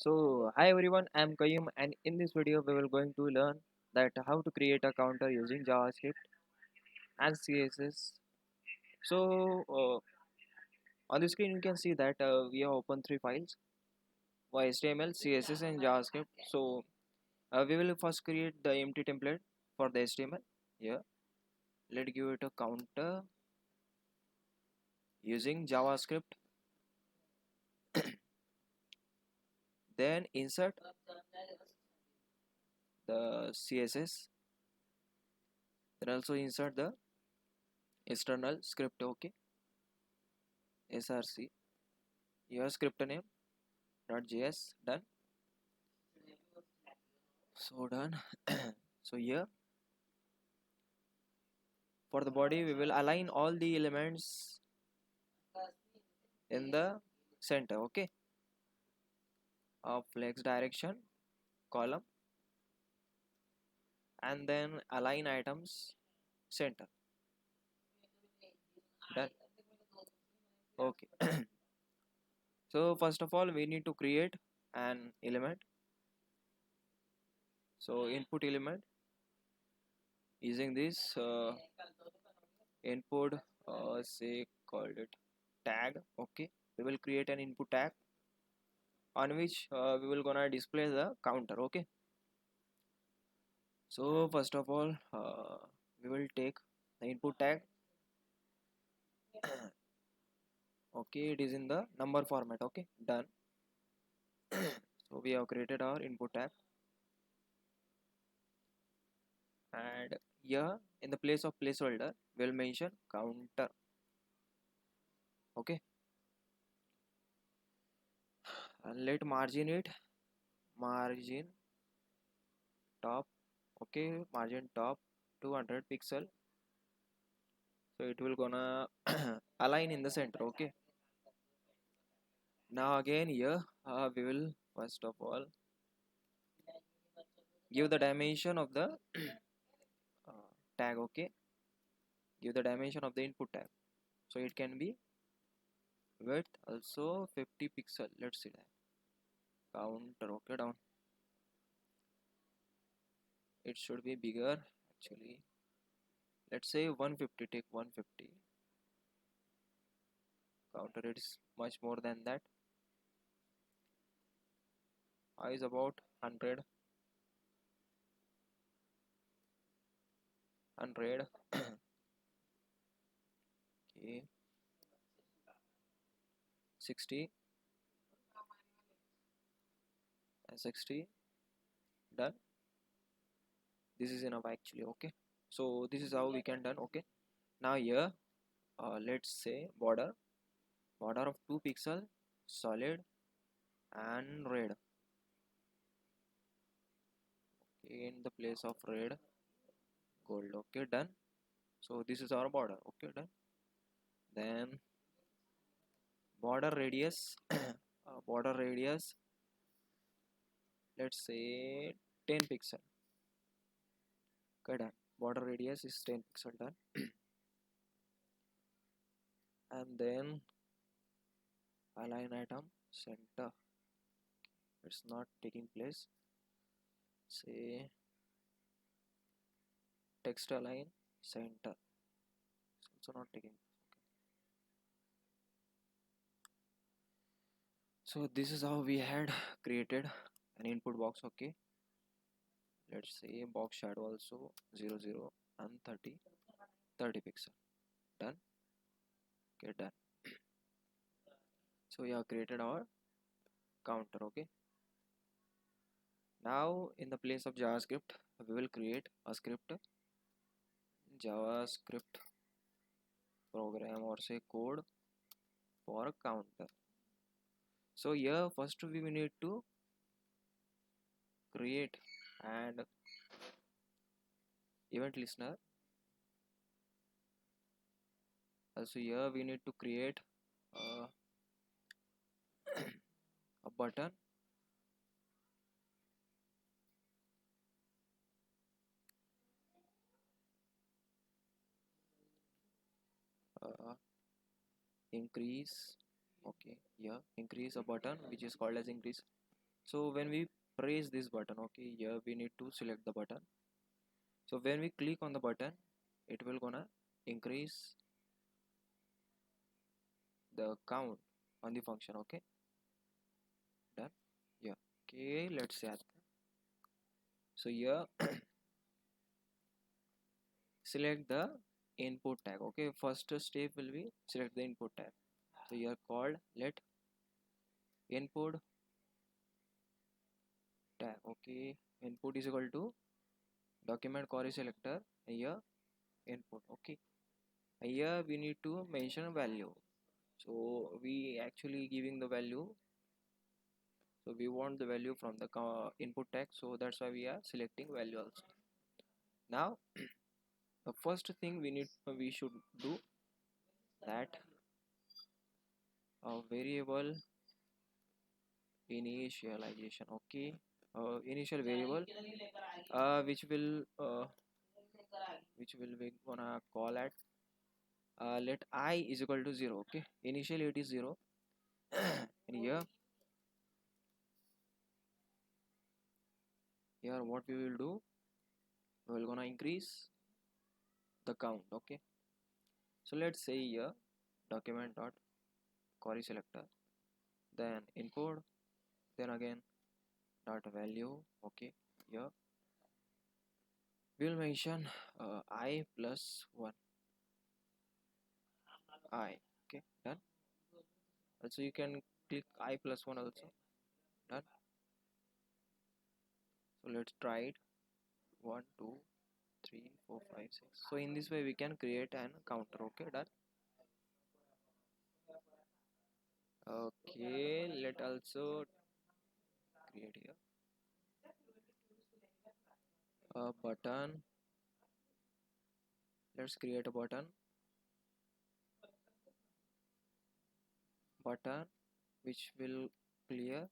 So hi everyone, I'm Qayyum and in this video we will going to learn that how to create a counter using JavaScript and CSS. So on the screen you can see that we have opened three files HTML, CSS and JavaScript. So we will first create the empty template for the HTML. Here, let's give it a counter using JavaScript. Then insert the CSS. Then also insert the external script. Okay, src. Your script name .js. Done. So done. So here for the body we will align all the elements in the center, okay, of flex direction column, and then align items center. Done. Okay. So first of all we need to create an element. So input element using this input, say called it tag. Okay, we will create an input tag on which we will gonna display the counter. Okay, so first of all we will take the input tag. Okay, it is in the number format. Okay, done. So we have created our input tag, and here in the place of placeholder we'll mention counter. Okay, and let margin it margin top. Okay, margin top 200 pixel, so it will gonna align in the center. Okay, now again here we will first of all give the dimension of the tag. Okay, give the dimension of the input tag, so it can be width also 50 pixel. Let's see that counter. Okay, down, it should be bigger actually. Let's say 150. Take 150. Counter, it is much more than that. I is about 100. Okay, 60 and 60. Done. This is enough actually. Okay, so this is how we can done. Okay, now here let's say border of 2 pixel solid and red. Okay, in the place of red gold. Okay, done. So this is our border. Okay, done. Then border radius border radius, let's say 10 pixel. Okay, done. Border radius is 10 pixel. Done. And then align item center, it's not taking place. Say text align center, it's also not taking place. Okay, so this is how we had created an input box. Okay, let's say box shadow also 00 and 30 pixel. Done. Okay, done. So we have created our counter. Okay, now in the place of JavaScript we will create a script, JavaScript program or say code for counter. So here first we will need to create and event listener. Also here we need to create uh, a button, uh, increase. Okay, yeah, increase a button which is called as increase. So when we press this button, okay, here we need to select the button. So when we click on the button, it will gonna increase the count on the function. Okay, done. Yeah. Okay, let's add. So here select the input tag. Okay, first step will be select the input tag. So here called let input tag. Okay, input is equal to document query selector. Here input. Okay, here we need to mention value. So we actually giving the value. So we want the value from the input tag. So that's why we are selecting value also. Now the first thing we should do that variable initialization. Okay, initial variable which will we gonna call at let I is equal to 0. Okay, initially it is 0. And here what we will do, we will gonna increase the count. Okay, so let's say here document dot query selector, then input, then again dot value. Okay, here we will mention I plus 1 I. Okay, done. Also you can click I plus 1 also. Done. So let's try it. 1 2 3 4 5 6. So in this way we can create an counter. Okay, done. Okay, let also create here a button. Let's create a button which will clear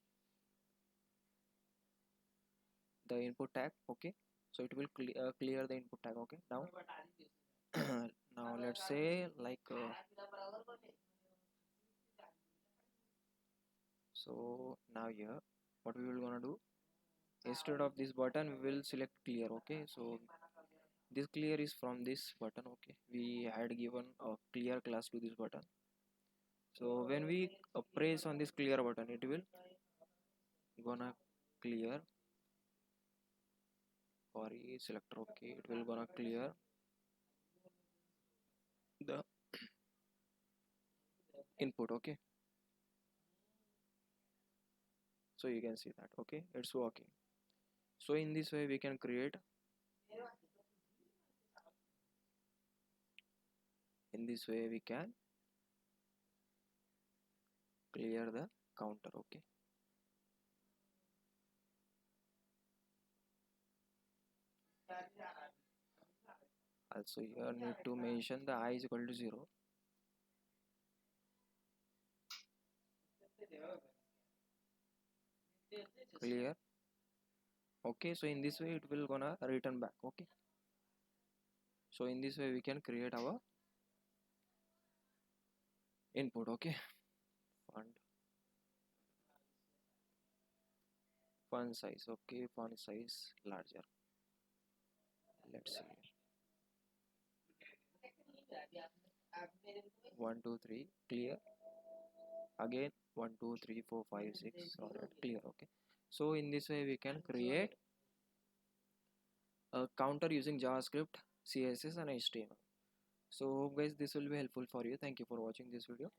the input tag. Okay, so it will clear the input tag. Okay, now now let's say like so now here what we will gonna do, instead of this button we will select clear. Okay, so this clear is from this button. Okay, we had given a clear class to this button. So when we press on this clear button, it will gonna clear query selector. Okay, it will gonna clear the input. Okay, so you can see that. Okay, it's working. So in this way we can create, in this way we can clear the counter. Okay, also here need to mention the I is equal to 0. Clear. Okay, so in this way it will gonna return back. Okay, so in this way we can create our input. Okay, font font size. Okay, font size larger. Let's see, 1 2 3 clear. Again 1 2 3 4 5 6 all right, clear. Okay, so in this way we can create a counter using JavaScript, CSS and HTML. So hope guys this will be helpful for you. Thank you for watching this video.